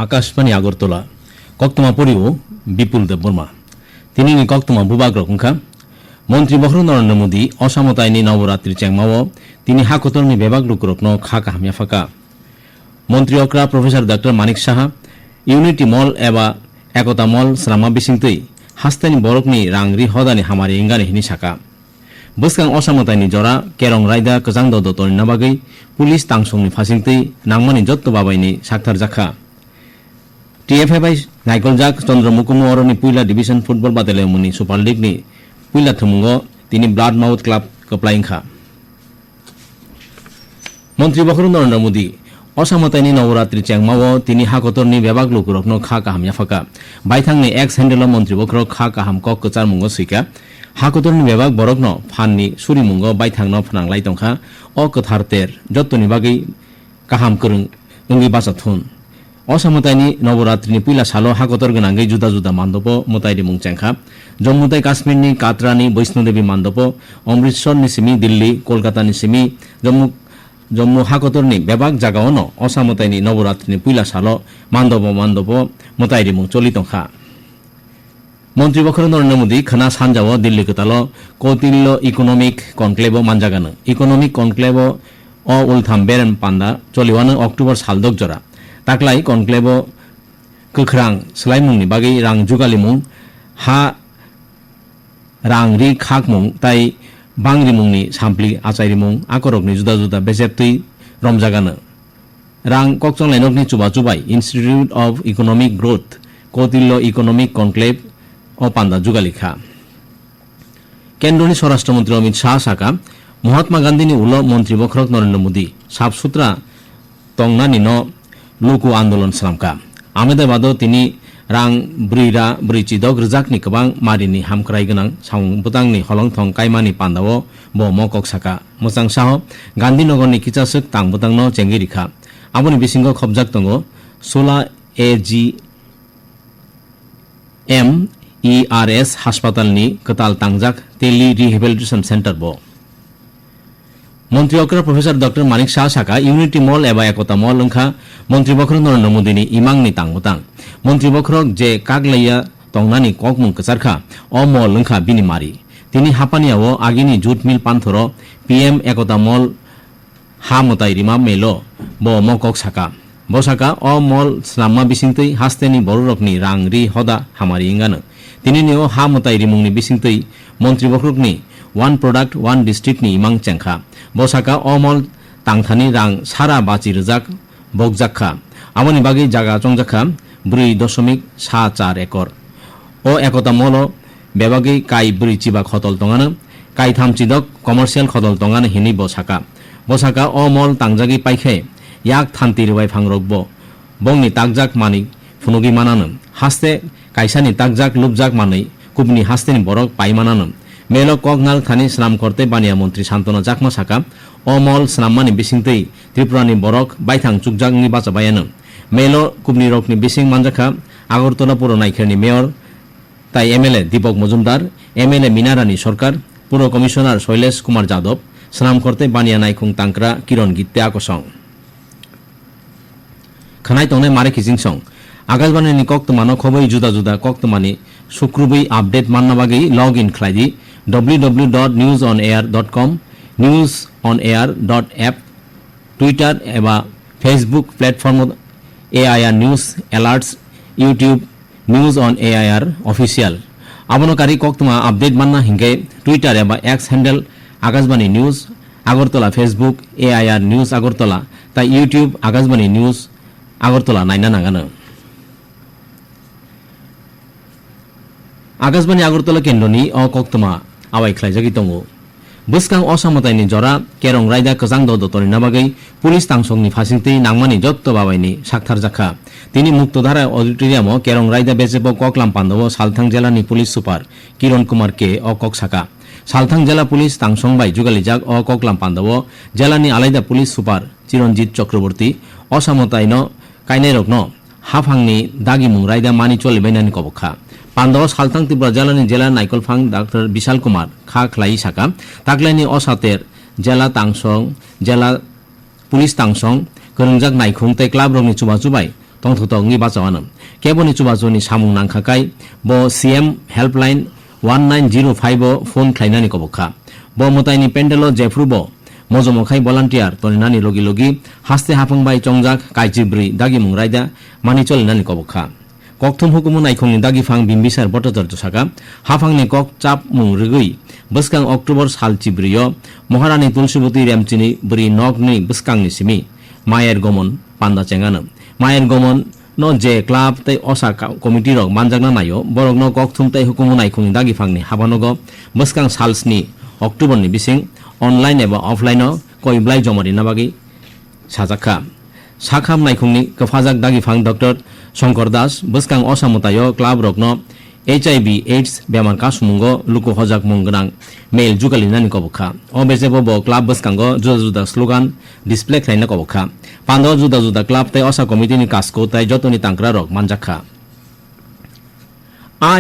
আকাশবাণী আগরতলা কক্তমা পরিও বিপুল দেব বর্মা তিনি কক্তমা বুবাগ্র কুঙ্খা মন্ত্রী বহরু নরেন্দ্র মোদী অসামতায়নি নবরাত্রি চেংমাও তিনি হাকতরনি বেবাগ লুকুরকন খাকা হামিয়া ফাঁকা মন্ত্রী অক্রা professor doctor Manik Saha unity মল এবা একতা মল শ্রামা বিসিংতৈ হাস্তানি বরকনি রাংরি হদানি হামারি ইঙ্গানি হিনি সাকা বসকাং অসামতায়নি জরা কেরং রায়দা কজাং দতনি নাবাগৈ পুলিশ তাংসংনি ফাসিংতৈ নাংমানি যত্ত বাবাইনি সাকথার জাখা টিএফএফআই নাইকলজাক চন্দ্রমুকুমু অরनि पुइला डिविजन फुटबल बादायलायमुनि सुपार लीगनि पुइला थमुंग तिनि ब्लाड माउथ क्लाब कप्लाइंखा मन्त्री बखरु नरेंद्र मोदी असामतायनि नवरात्रि चेंगमाओ तिनि हाकतरनि बेबाग लुकुरकनो खा काहामया फाका बायथांनि एक्स हेंडेल मन्त्री बखरो खा काहाम कक कचार मुंग सैका हाकतरनि बेबाग बरकनो फाननि सुरि मुंग बायथांनो फनांलाय दंखा अ कथारतेर जत्तनि बागै काहाम करं अंगि बासाथुन असामतायनि नवरात्रिनि पुइला सालो हाकतर गोनांगै जुदा जुदा मान्दप मतायरि मुं चेंखा जम्मु तै काश्मीरनि कातरानि वैष्णोदेवी मान्दप अमृतसरनि सिमी दिल्ली कलकातानि सिमी जम्मु हाकतरनि बेबाग जागावनो असामतायनि नवरात्रिनि पुइला सालो मान्दप मतायरि मुं चलितंखा मन्त्री बखर नरेंद्र मोदी खना सानजाव दिल्ली कतालो कौटिल्य इकोनॉमिक कनक्लेव मानजागानो इकोनॉमिक कनक्लेव अ उलथाम बेरेन पान्दा चलिवानो अक्टोबर सालदक जरा ताकलाय कनक्लेव गोख्रां सोलायमुंनि बागै रां जुगालिमुं हा रां रि खाकमुं ताय बांग्रिमुंनि सामप्लि आचारिमुं आकरकनि जुदा जुदा बेजेबतै रमजागानो रां कक्संलायनकनि चुबा चुबाय institute of economic growth Kautilya economic conclave अ पान्दा जुगालिखा केन्द्रनि स्वराष्ट्रमन्त्री अमित शाह साका महात्मा गांधीनि उल मन्त्री बखरक नरेंद्र मोदी साफ सुथरा तंगनानि न लोको आंदोलन सलामका आहमेदाबाद तिनी रां ब्रैरा ब्रैजिदक रजाकनि गोबां मारिनि हामख्राय गोनां सावबुतांनि हलंथं कायमानि पान्दाव ब मकक साका मोजां साह गांधीनगरनि किचासक तांबुतांनो चेंगिरिखा आबनि बिसिंग खबजाक दंगो 16 AGMERS हासपातालनि कताल तांजाक टेली रिहेबिलिटेशन सेंटर ब मन्त्री अक्रा प्रोफेसर डॉक्टर मानिक शाह साका यूनिटी मल एबा एकता मल लंखा मन्त्री बखर नरेंद्र मोदीनि इमांनि तांबुतां मन्त्री बखरक जे कागलाया तंगनानि ककमुं कचारखा अ मल लंखा बिनि मारि तिनि हापानियाव आगिनि जुट मिल पान्थर पीएम एकता मल हा मताय रिमा मेलो ब मकक साका बसाका अ मल स्लामा बिसिंतै हास्तेनि बररकनि रां रि हदा हामारि इंगानो तिनिनियो हा मताय रिमुंनि बिसिंतै मन्त्री बखरकनि वन प्रोडक्ट वन डिस्ट्रिक्ट नि इमां चेंखा बसाका अमल तांथानि रां सारा बाचि रजाक बगजाखा आमनि बागै जागा चंजाखा 4.74 एकर अ एकता मल बेबागै काई ब्रै चिबा खतल तंगानो काई थामचिदक कमार्शियल खतल तंगानो हिनि बसाका अमल तांजागै पाइखे याक थान्ति रिवाय फांग्रगबो बंनि ताकजाक मानि फुनुगि मानानो हास्ते काइसानि ताकजाक लुबजाक मानै कुबनि हास्तेनि बरक पाइमानानो मेलो कगनाल थानी स्नाम करते बानिया मंत्री शान्तनु जाकमा साका अमल स्नाममानि बिसिंतै त्रिपुरानि बरक बायथां चुकजाकनि बाचाबायानो मेलो कुबनि रकनि बिसिं मानजाखा आगरतला पुर नायखेरनि मेयर ताई एमएलए दीपक मजुमदार एमएलए मीनारानी सरकार पुर कमिशनार शैलेश कुमार यादव स्नाम करते बानिया नायखुं तांक्रा किरण गित्ते आकसं खानाय तंनाय मारे खिजिंसं आकाशबाणीनि कक्तमानो खबै जुदा जुदा कक्तमानि सुक्रुबै आपडेट मानना बागै लग इन खालायदि www.newsonair.com newsonair.app ट्विटर एबा Facebook platform AIR news alerts YouTube news on AIR official आबनकारी कक्तमा अपडेट मानना हिंगे ट्विटर एबा X handle Akashvani news Agartala Facebook AIR news Agartala ता यूट्यूब आकाशबाणी न्यूज आगरतला नायना नांगानो आकाशबाणी आगरतला केन्द्रनि अ कक्तमा आवाय ख्लायजागि दङ बसकां असामतायनि जरा केरं रायदा कजां दतनि नाबागै पुलिस तांसंनि फासिंतै नांमानि जत्त बाबायनि साकथार जाखा तिनि मुक्तधारा ऑडिटोरियाम केरं रायदा बेजेब ककलाम पान्दव सालथां जिल्लानि पुलिस सुपार किरण कुमार के अ कक साका सालथां जिल्ला पुलिस तांसंबाय जुगालिजाक अ ककलाम पान्दव जिल्लानि आलादा पुलिस सुपार चिरंजित चक्रवर्ती असामतायन कायनायरकन हाफांनि दागिमुं रायदा मानि चलिबायनानि कबखा पांडव सालथां त्रिपुरा जिल्लानि जिल्ला नायकलफां डॉक्टर विशाल कुमार खा खलाई साका ताकलायनि असातेर जिल्ला तांसं जिल्ला पुलिस तांसं गोरोंजाक नायखुं तै club रंनि Chuba चुबाय tongthotongni bachawana keboni chubachoni samung nangkhakai bo CM helpline 1905 o phone khlainani kobokha bo motaini pendelo jefrubo mojomokhai volunteer toninani logi logi haste hapangbai chongjak kaijibri dagi mungraida mani cholinani kobokha kokthum hukumu naikongni dagi phang bimbisar bhattacharya saka hafangni kok chap mung rigui bwskang October sal chibrio Maharani Tulsiboti Remchini bri nokni bwskangni simi mayer gomon panda chengana mayer gomon no je club tei osa committee rok manjakna nayo borok no kokthum tei hukumu naikongni dagi phangni habanogo bwskang salsni October ni bising online eba offline o koiblai jomari nabagi sajakha sakham naikongni kafajak dagi phang Dr. Shankar Das bwskang osamutayo club rokno HIV AIDS bemar kasmungo luku hojak mungrang mail jugalinani kobokha obejebo bo club bwskango juda juda slogan display khlaina kobokha pando juda juda club tei osa committee ni kasko tai jotoni tangkra rok manjakha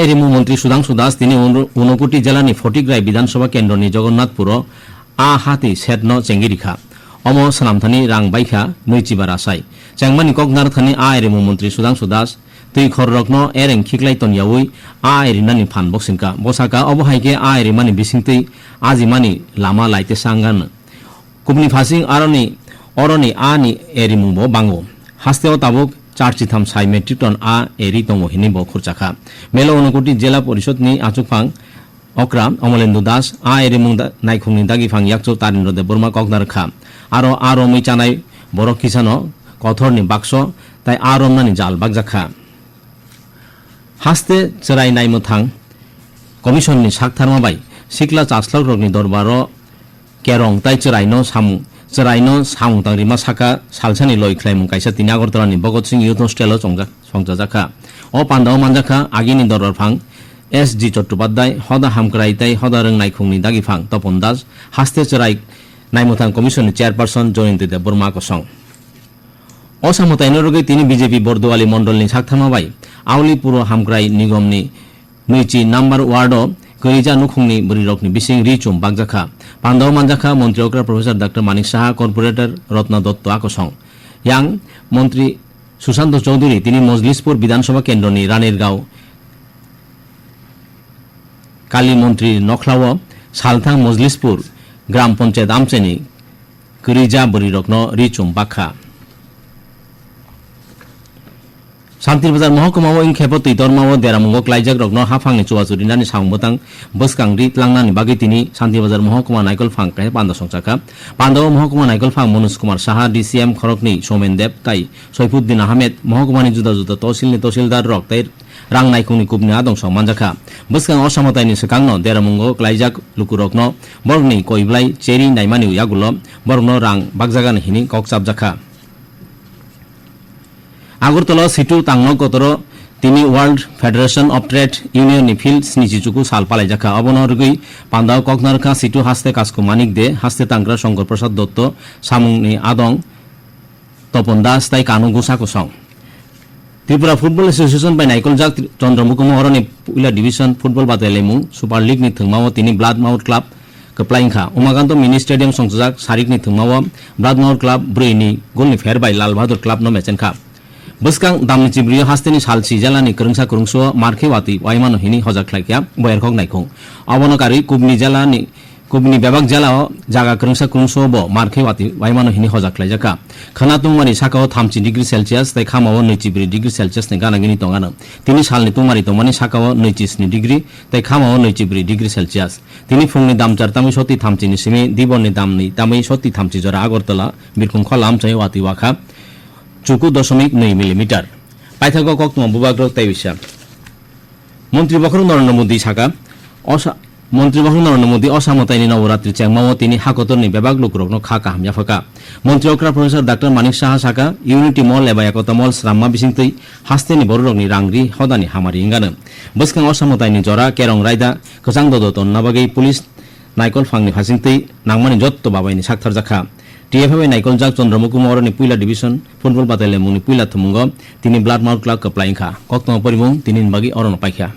এরিমু মন্ত্রী সুধাংশু দাস তিনি ঊনকোটি জেলানি ফটিকরাই বিধানসভা কেন্দ্রনি জগন্নাথপুর হাতি Satan চেঙ্গিরিখা অম সালামথানি রাং বাইখা নৈচিবার আসাই চেংমানি ককনারথানি এরিমু মন্ত্রী সুধাংশু দাস তুই খর রকন এরেং খিকলাই তনিয়াউই এরিনানি fun বক্সিংকা বসাকা অবহাইকে এরিমানি বিসিংতৈ আজিমানি Lama লাইতে সাঙ্গান কুবনি passing অরনি আনি এরিমুবো বাঙ্গো হাস্তেও তাবুক 4.3 metric ton এরি তঙ্গ হিনি বখুরচাখা মেলো ঊনকোটি জেলা পরিষদনি আচুকফাং অকরা অমলেন্দু দাস এরিমুং নাইখুংনি দাগিফাং ইয়াকচৌ তারেন্দ্র দেব বর্মা ককনারখা আরো মিচানাই বড় কিসানো কথরনি বাক্স তাই রমনানি জাল বাগজাখা হাস্তে চেরাই নাইমুথাং কমিশননি সাকথারমাবাই সিকলা চাসলাক রকনি দরবার কেরং তাই চেরাইনো সামু তাংরিমা সাকা সালসানি লই খ্লাইমুং কাইসা তিনি আগরতলানি ভগৎ সিং ইউথ হোস্টেল সংজাজাখা ও পান্দাও মানজাখা আগিনি দরবার ফাং SG চট্টোপাধ্যায় হদা হামকরাই তাই হদা রং নাইখুংনি দাগি ফাং তপন দাস হাস্তে চেরাই নাইমুথাং কমিশননি চেয়ারপারসন জয়ন্তী দেব বর্মা কসং অসামতাইনরগে তিনি বিজেপি বর্দোয়ালি মন্ডলনি সাকথামাবাই আউলি পুরো হামকরাই নিগমনি নৈচি নাম্বার ওয়ার্ড গৈজা নুখুংনি বরিরকনি বিসিং রিচুম বাগজাখা পান্দাও মানজাখা মন্ত্রী অকরা professor doctor Manik Saha corporator Ratna Dutta আকসং young মন্ত্রী সুশান্ত চৌধুরী তিনি মজলিসপুর বিধানসভা কেন্দ্রনি রানীরগাঁও কালী মন্ত্রী নখলাও সালথাং মজলিসপুর গ্রাম পঞ্চায়েত আমচেনি গৈজা বরিরকন রিচুম বাখা শান্তিরবাজার মহকুমাও ইংখেপ তৈতরমাও দেরামুঙ্গ ক্লাইজাক রগ্ন হাফাংনি চুয়াচুরিনানি সাংবতাং বসকাং রিতলাংনানি বাগি তিনি শান্তিরবাজার মহকুমা নাইকল ফাং কাহে পান্দা সংসাকা পান্দাও মহকুমা নাইকল ফাং মনোজ কুমার সাহা DCM খরকনি সৌমেন দেব তাই সৈফুদ্দিন আহমেদ মহকুমানি জুদা জুদা তহসিলনি তহসিলদার রক তাই রাং নাইকুংনি কুবনি আদং সংমানজাখা বসকাং অসামতাইনি সেকাংন দেরামুঙ্গ ক্লাইজাক লুকুরকন বর্গনি কইব্লাই চেরি নাইমানি ইয়াগুল বর্গন রাং বাগজাগানি হিনি ককচাবজাখা আগরতলা সিটু তাংনো গতর তিনি world federation of trade union ফিল্ড স্নিচিচুকু সাল পালাইজাখা অবনরগৈ পান্দাও ককনারখা সিটু হাস্তে কাসকু মানিক দে হাস্তে তাংগ্রা শঙ্কর প্রসাদ দত্ত সামুংনি আদং তপন দাস তাই কানু গুসাকু সং ত্রিপুরা ফুটবল এসোসিয়েশন বাই নাইকলজাক চন্দ্রমুখ মহরনি পুইলা ডিভিশন ফুটবল বাদাইলাইমু সুপার লিগ नि थंगमाव তিনি ব্লাড মাউট ক্লাব কপ্লাইংখা উমাকান্ত মিনি স্টেডিয়াম সংসজাক সারিক नि थंगमाव ব্লাড মাউট ক্লাব ব্রেনি গোলনি ফের বাই লাল বাহাদুর ক্লাব নো মেচেনখা বসকাং দামনি চিব্রিয় হাস্তেনি সালসি জেলানি করংসা করংসো মার্কেওয়াতি ওয়াইমানো হিনি হজাকলাইয়া বয়ারখক নাইখং অবনকারি কুবনি জেলানি কুবনি বিভাগ জেলাও জাগা করংসা করংসো ব মার্কেওয়াতি ওয়াইমানো হিনি হজাকলাইজাকা খানাতুমারি সাকাও 30 ডিগ্রি সেলসিয়াস তাই খামাও 29 ডিগ্রি সেলসিয়াস নি গানাগিনি তঙ্গানো তিনি সালনি তুমারি তমানি সাকাও 29 ডিগ্রি তাই খামাও 29 ডিগ্রি সেলসিয়াস তিনি ফুংনি দামচার তামি সতি থামচিনি সিমি দিবননি দামনি তামি সতি থামচি জরা আগরতলা বিরকুং খলাম চাই ওয়াতি ওয়াখা 4.2 মিলিমিটার পাইথাগো কক্তম বুবাগ্র তাইবিসা মন্ত্রী বখর নরেন্দ্র মোদী সাকা মন্ত্রী বখর নরেন্দ্র মোদী অসামতাইনি নবরাত্রি চেংমাও তিনি হাকতরনি বেবাগ লুকুরকন খা কাহামিয়া ফাকা মন্ত্রী অকরা প্রফেসর ডক্টর মানিক সাহা সাকা ইউনিটি মল এবা একতা মল শ্রাম্মা বিসিংতৈ হাস্তেনি বড়রকনি রাংরি হদানি হামারি ইঙ্গানো বসকাং অসামতাইনি জরা কেরং রায়দা কচাং দদতন নাবাগৈ পুলিশ নাইকল ফাংনি ফাসিংতৈ নাংমানি যত্ত বাবাইনি সাকথার জাখা টিএফএ নাইকলজাক চন্দ্রমুখ মহরনি পুইলা ডিভিশন ফুটবল বাতাইলে মুনি পুইলা থুমুঙ্গ তিনি ব্লাড মাউট ক্লাব কপ্লাইংখা কক্তম পরিমুং তিনি বাগি অরণ পাইখা